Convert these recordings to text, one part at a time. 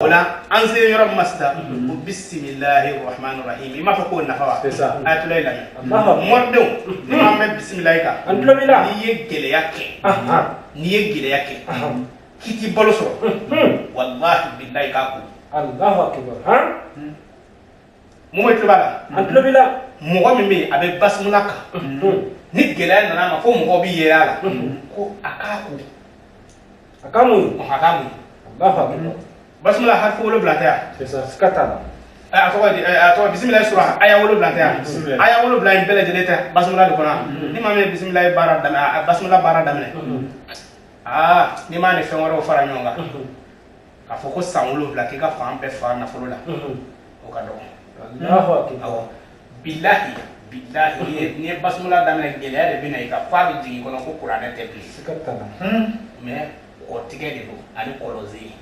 Voilà, en seigneur master, bismillahirrahmanirrahim. Il m'a fait quoi, Nafa? C'est ça. À tous les lamis. Mordon, il m'a mis bismillahika. Antlomila. Niye geleyake. Aha. Niye geleyake. Kiti boloso. Wallahi billahi kaku. Allahu akbar. Hein? Momo tubala. Antlomila. Mogo mimi abe basmulaka. Ni gelaya nana ma fo mogo bi yera la. Ko akaku. Akamu. Akamu. Allahu akbar. Basmula harfu wolo blata. C'est ça. Skatana. Atwa bismillah surah aya wolo blata. Aya wolo blata bele jeleta basmula de kona. Ni ma me bismillah bara dame basmula bara dame. Ni ma ne fen woro fara nyonga. Ka foko san wolo blata ka fa ampe fa na folo la. O ka do. Allahu akbar. Billahi ni basmula dame gele de bina ka fa bi jigi kono ko qur'an te bi. Skatana. Mais o tige de do ani kolozi.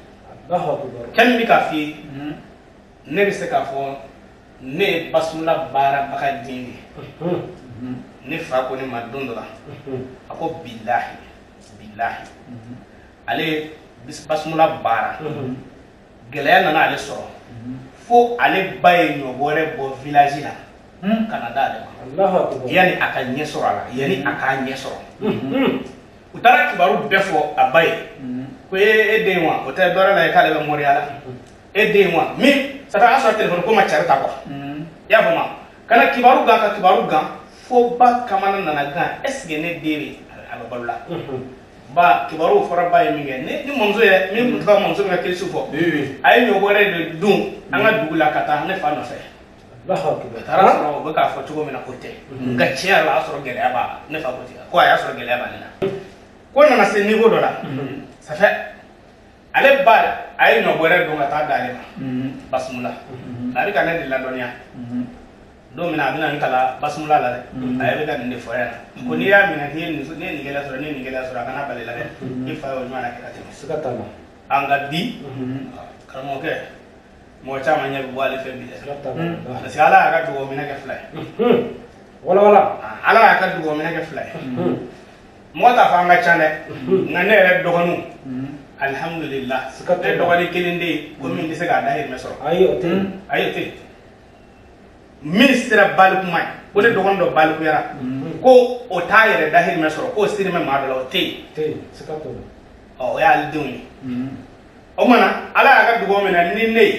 Quel mikafi ne bɛ se k'a fɔ ne ye basumula baara baga den de ne fa ko ne ma don dɔ la a ko bilahi ale basumula baara gɛlɛya nana ale sɔrɔ fo ale ba ye ɲɔ wɛrɛ bɔ village la ka na d'ale ma yanni a ka ɲɛ sɔrɔ a la yanni a k'a ɲɛ sɔrɔ u taara kibaru bɛɛ fɔ a ba ye ko e den wa o tɛ dɔwɛrɛ la k'ale bɛ moriya la e den wa min sata a sɔrɔ téléphone ko ma cari ta quoi i y'a faamu kana kibaru gan ka kibaru gan fo ba kamana nana gan est ce que ne den bɛ a bɛ balo la ba kibaru fɔra ba ye min kɛ ni mɔmuso yɛrɛ min tun tɛ ka mɔmuso ka kirisi fɔ a ye ɲɔ wɛrɛ de dun an ka dugu la ka taa ne fa nɔfɛ a taara sɔrɔ o bɛ k'a fɔ cogo min na o tɛ nka tiɲɛ yɛrɛ la a y'a sɔrɔ gɛlɛya b'a ne fa ko ten ko a y'a sɔrɔ gɛlɛya b'ale la ko nana se niveau dɔ la ça fait ale ba a ye ɲɔ wɛrɛ don ka taa d'ale ma basumula a bɛ ka ne de ladɔnniya don min na a bɛna n kala basumula la dɛ a yɛrɛ bɛ ka nin de fɔ yan ko n'i y'a minɛ k'i ye nin gɛlɛya sɔrɔ ne ye nin gɛlɛya sɔrɔ a kana bali la dɛ i fa ye o ɲɔgɔnna kɛ ka tɛmɛ an ka bi karamɔgɔkɛ mɔgɔ caman ɲɛ bɛ bɔ ale fɛ bi dɛ parce que ala y'a ka dugawu minɛ kɛ fila ye wala ala y'a ka dugawu minɛ kɛ fila ye mɔgɔ t'a fɔ an ka ca dɛ nka ne yɛrɛ dɔgɔninw alhamdulillah ne dɔgɔnin kelen de ye ko min tɛ se k'a dahirimɛ sɔrɔ ayi o tɛ min sera balikuma ye ko ne dɔgɔnin dɔ balikuyara ko o t'a yɛrɛ dahirimɛ sɔrɔ k'o siri bɛ maa dɔ la o tɛ yen o y'ale denw ye o kumana ala y'a ka dugawu minɛ ni ne ye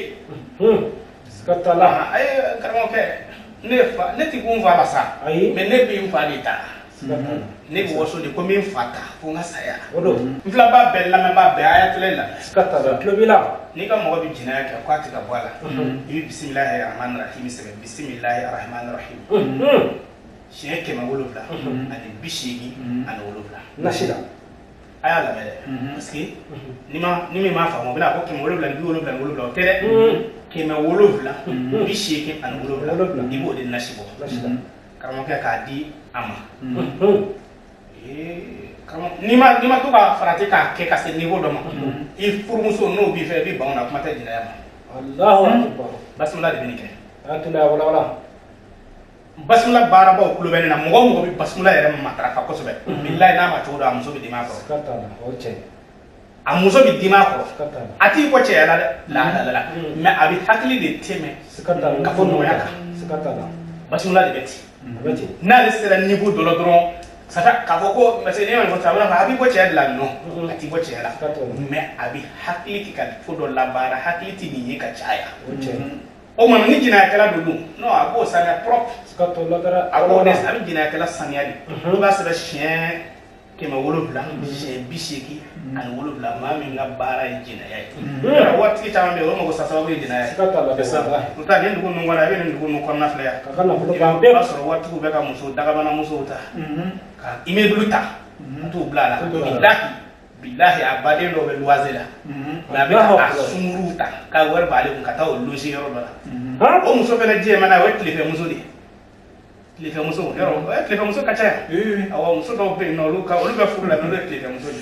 ayi karamɔgɔkɛ ne tɛ kun fa la sa mais ne bɛ n fa de ta ne bɛ waso de ko min fa ta fo n ka saya n filaba bɛɛ lamɛnba bɛɛ a y'a tile la n'i ka mɔgɔ bɛ jinɛya kɛ k'a tɛ ka bɔ a la i bɛ bisimilahi rahmani rahim sɛbɛn bisimilahi rahmani rahim siɲɛ 700 ani 87 a y'a lamɛn dɛ parce que ni min m'a faamu o bɛna fɔ 700 ni 77 o tɛ dɛ 700 87 ani 7 i b'o de nasi bɔ karamɔgɔkɛ k'a di a ma n'i ma to ka farati k'a kɛ ka se niveau dɔ ma i furumuso n'o b'i fɛ i bɛ ban o la kuma tɛ jinɛya ma basumula de bɛ nin kɛ basumula baarabaw tulo bɛ ne na mɔgɔ o mɔgɔ bɛ basumula yɛrɛ matarafa kosɛbɛ bilayi n'a ma cogo dɔ a muso bɛ dimi a kɔrɔ a muso bɛ dimi a kɔrɔ a t'i kɔ cɛya la dɛ lahalala mais a bɛ hakili de tɛmɛ ka fɔ nɔgɔya kan basumula de bɛ ten n'ale sera niveau dɔ la dɔrɔn sata k'a fɔ ko parce que ne y'o fɔ sisan a b'i bɔ cɛya de la non a t'i bɔ cɛya la mais a bɛ hakili kɛ ka ko dɔ labaara hakili tɛ nin ye ka caya o tuma ni jinɛyakɛla don dun non a b'o saniya propre a b'o de a bɛ jinɛyakɛla saniya de i b'a sɛbɛn siɲɛ 700 siɲɛ 80 ani 7 maa min ka baara ye jinɛya ye waritigi caman bɛ yen o mago sa sababu ye jinɛya ye o ta nin dugu ninnu kɔnɔ i bɛ nin dugu ninnu kɔnɔna filɛ yan i b'a sɔrɔ waritigiw bɛ ka muso dagabana musow ta ka immeuble ta ka t'u bila a la bilahi a baden dɔw bɛ loyer la mais a bɛ ka sunkuruw ta k'a wari b'ale kun ka taa o loger yɔrɔ dɔ la o muso fana jɛman na o ye tilefɛmuso de ye tilefɛmuso yɔrɔ tilefɛmuso ka ca yan awɔ muso dɔw bɛ yen nɔ olu bɛ furu la mais olu ye tilefɛmuso de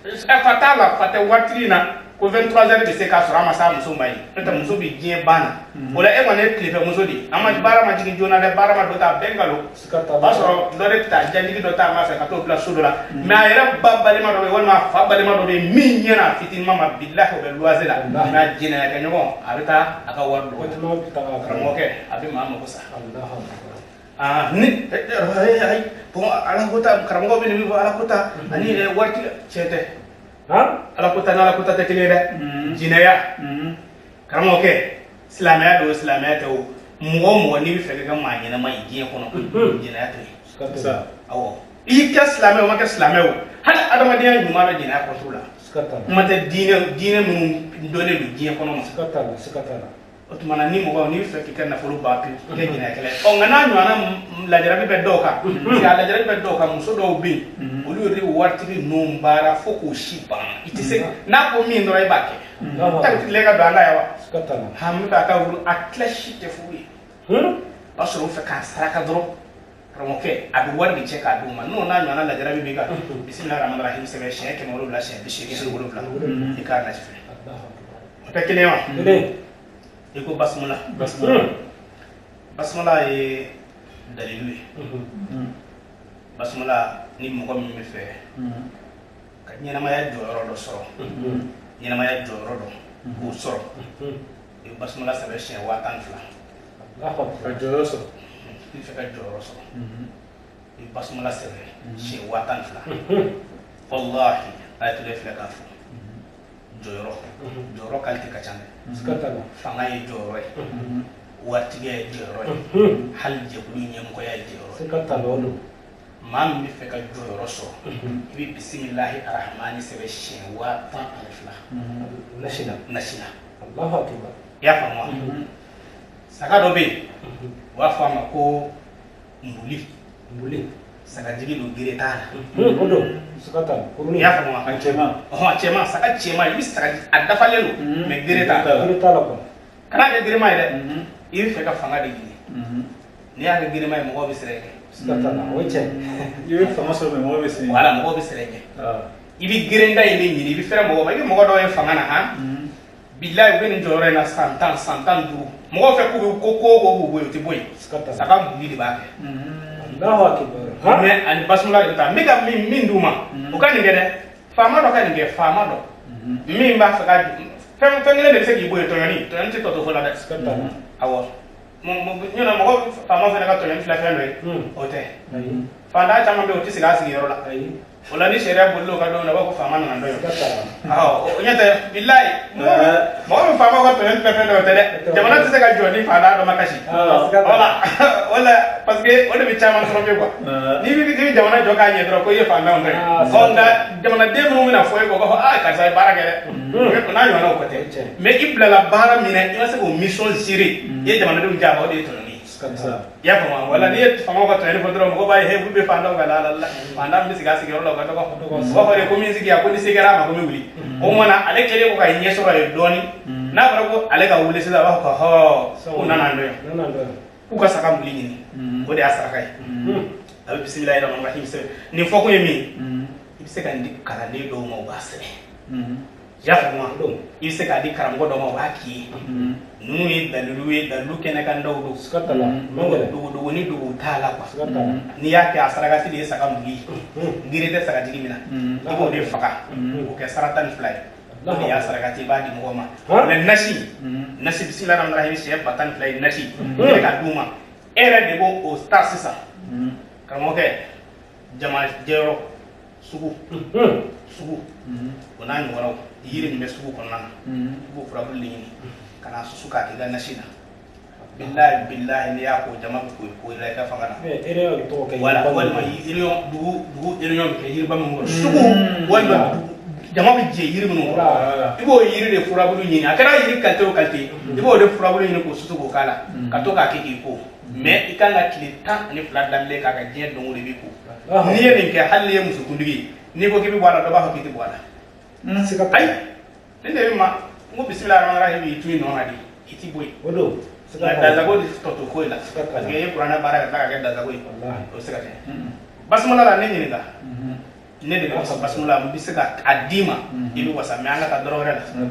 ye fa t'a la fa tɛ waritigi na ko 23h bɛ se k'a sɔrɔ a ma s'a muso ma yen n'o tɛ muso bɛ diɲɛ banna o la e kɔni ye tilefɛ muso de an ma baara ma jigin joona dɛ baara ma dɔ ta bɛn nkalon o b'a sɔrɔ dɔ de ta jajigi dɔ ta ma fɛ ka t'o bila so dɔ la mais a yɛrɛ ba balima dɔ bɛ yen walima a fa balima dɔ bɛ yen min ɲɛna fitininma ma bilahi o bɛ luwanse la mais a jɛnɛya kɛ ɲɔgɔn a bɛ taa a ka wari dɔn karamɔgɔkɛ a bɛ maa mago sa ni bon ala ko ta karamɔgɔ bɛ nin min fɔ ala ko ta ani waritigi tiɲɛ tɛ ala ko ta n'ala ko ta tɛ kelen ye dɛ jinɛya karamɔgɔkɛ silamɛya don silamɛya tɛ o mɔgɔ o mɔgɔ n'i bɛ fɛ ka maa ɲɛnama ye diɲɛ kɔnɔ jinɛya tɛ yen awɔ i y'i kɛ silamɛ o ma kɛ silamɛ o hali adamadenya ɲuman bɛ jinɛya kɔnɔ la kuma tɛ diinɛ minnu dɔnnen don diɲɛ kɔnɔ ma o tuma na ni mɔgɔ n'i bɛ fɛ k'i ka nafolo ban pewu i kɛ jinɛyakɛla ye nka n'a ɲɔgɔnna lajarabi bɛ dɔw kan parce que a lajarabi bɛ dɔw kan muso dɔw bɛ yen olu yɛrɛ bɛ waritigi ninnu baara fo k'o si ban i tɛ se n'a ko min dɔrɔn i b'a kɛ tile ka don an na yan wa hami b'a ka wolo a tila si tɛ furu ye o b'a sɔrɔ o fɛ k'a saraka dɔrɔn karamɔgɔkɛ a bɛ wari de cɛ k'a d'u ma n'o n'a ɲɔgɔnna lajarabi bɛ kan bisimila rahmani rahim sɛbɛn siɲɛ 700 siɲɛ 87 i k'a lajɛ fɛ o tɛ kelen wa i ko basmala basmala ye dalilu ye basmala ni mɔgɔ min bɛ fɛ ka ɲɛnamaya jɔyɔrɔ dɔ sɔrɔ ɲɛnamaya jɔyɔrɔ dɔ k'o sɔrɔ i bɛ basmala sɛbɛn siɲɛ 12 ka jɔyɔrɔ sɔrɔ i bɛ fɛ ka jɔyɔrɔ sɔrɔ i bɛ basmala sɛbɛn siɲɛ 12 wallahi ayatul filɛ k'a fɔ jɔyɔrɔ kalite ka ca dɛ fanga ye jɔyɔrɔ ye waritigi ye jɔyɔrɔ ye hali jɛkulu ɲɛmɔgɔya ye jɔyɔrɔ ye maa min bɛ fɛ ka jɔyɔrɔ sɔrɔ i bɛ bisimilahi arahmani sɛbɛn siɲɛ 12 nasina i y'a faamu wa saga dɔ bɛ yen u b'a fɔ a ma ko mbuli sagajigi don gere t'a la i y'a faamu wa cɛman saga cɛman i bɛ saga a dafalen don mais gere t'a la kana kɛ gerema ye dɛ i bɛ fɛ ka fanga de ɲini n'i y'a kɛ gerema ye mɔgɔw bɛ siran i ɲɛ i bɛ fanga sɔrɔ mais mɔgɔw bɛ siran voilà mɔgɔw bɛ siran i ɲɛ i bɛ gerenda in de ɲini i bɛ fɛrɛ mɔgɔw ma i bɛ mɔgɔ dɔw ye fanga na han bilahi u bɛ nin jɔyɔrɔ in na san 10 san 15 mɔgɔw fɛ k'u bɛ ko b'u bɔ yen u tɛ bɔ yen saga mbuli de b'a kɛ mais ani basmala de bɛ taa n bɛ ka min d'u ma u ka nin kɛ dɛ faama dɔ ka nin kɛ faama dɔ min b'a fɛ ka fɛn kelen de bɛ se k'i bɔ yen tɔɲɔni tɛ tɔ to fɔ la dɛ awɔ ɲɔnɔ mɔgɔ faama fana ka tɔɲɔni filɛ fɛn dɔ ye o tɛ fantan caman bɛ yen o tɛ sigi a sigiyɔrɔ la o la ni sariya bolila o ka don na u b'a fɔ faama nana dɔ ye awɔ ɲɛ tɛ bilahi mɔgɔ min faama ka tɔɲɔni filɛ fɛn dɔ tɛ dɛ jamana tɛ se ka jɔ ni fantan dɔ ma kasi wala parce que o de bɛ caman sɔrɔ bi quoi n'i bɛ jamana jɔ k'a ɲɛ dɔrɔn ko i ye fantanw dɔ ye nka jamanaden minnu bɛna fɔ e kɔ u b'a fɔ karisa ye baara kɛ dɛ o n'a ɲɔgɔnnaw ko tɛ mais i bilala baara min na i ma se k'o mission gérer i ye jamanadenw jaa o de ye tɔɲɔni ye i y'a faamu wala n'i ye faamaw ka tɔɲɔni fɔ dɔrɔn mɔgɔw b'a ye he olu bɛ fantanw ka la fantan bɛ sigi a sigiyɔrɔ la o ka dɔgɔ u b'a fɔ de ko min sigi yan ko ni se kɛra a ma ko n bɛ wuli o kumana ale kɛlen ko ka ɲɛ sɔrɔ yen dɔɔnin n'a fɔra ko ale ka wuli sisan a b'a fɔ ko u nana an dɔ yan k'u ka saga mbuli ɲini o de y'a saraka ye a bɛ bisimilahi rahmani rahim sɛbɛn nin fɔkun ye min i bɛ se ka di kalanden dɔw ma u b'a sɛbɛn i y'a faamu wa i bɛ se k'a di karamɔgɔ dɔw ma u b'a k'i ye ninnu ye dalilu kɛnɛkan dɔw don dogo ni dogo t'a la quoi n'i y'a kɛ a sarakati de ye saga mbuli gere tɛ sagajigi min na i b'o de faga k'o kɛ sara 12 ye o de y'a sarakati i b'a di mɔgɔw ma mais nasi bisimilahi rahmani rahim siɲɛ 12 ye nasi i bɛ ka d'u ma e yɛrɛ de b'o ta sisan karamɔgɔkɛ jama jɛyɔrɔ sugu o n'a ɲɔgɔnnaw yiri min bɛ sugu kɔnɔna na i b'o furabulu de ɲini ka na susu k'a k'i ka nasi na bilahi n'i y'a ko jama bɛ ko i la i ka fanga na wala walima dugu réunion bɛ kɛ yiriba min kɔrɔ sugu walima jama bɛ jɛ yiri minnu kɔrɔ i b'o yiri de furabulu ɲini a kɛra yiri qualité o qualité i b'o de furabulu ɲini k'o susu k'o k'a la ka to k'a kɛ k'i ko mais i kan ka tile 12 daminɛ k'a ka diɲɛ don o de b'i ko n'i ye nin kɛ hali n'i ye musokuntigi ye n'i ko k'i bɛ bɔ a la dɔ b'a fɔ k'i tɛ bɔ a la ayi ne de bɛ ma n ko bisimilahi rahmani rahim i tu yen nɔ ka di i ti bɔ yen nka dazago de tɔ to foyi la parce que i ye kuranɛ baara ka tila ka kɛ dazago ye o bɛ se ka kɛ basumala la ne ɲininka ne de bɛ wasa basumala n bɛ se ka a d'i ma i bɛ wasa mais an ka taa dɔrɔ wɛrɛ la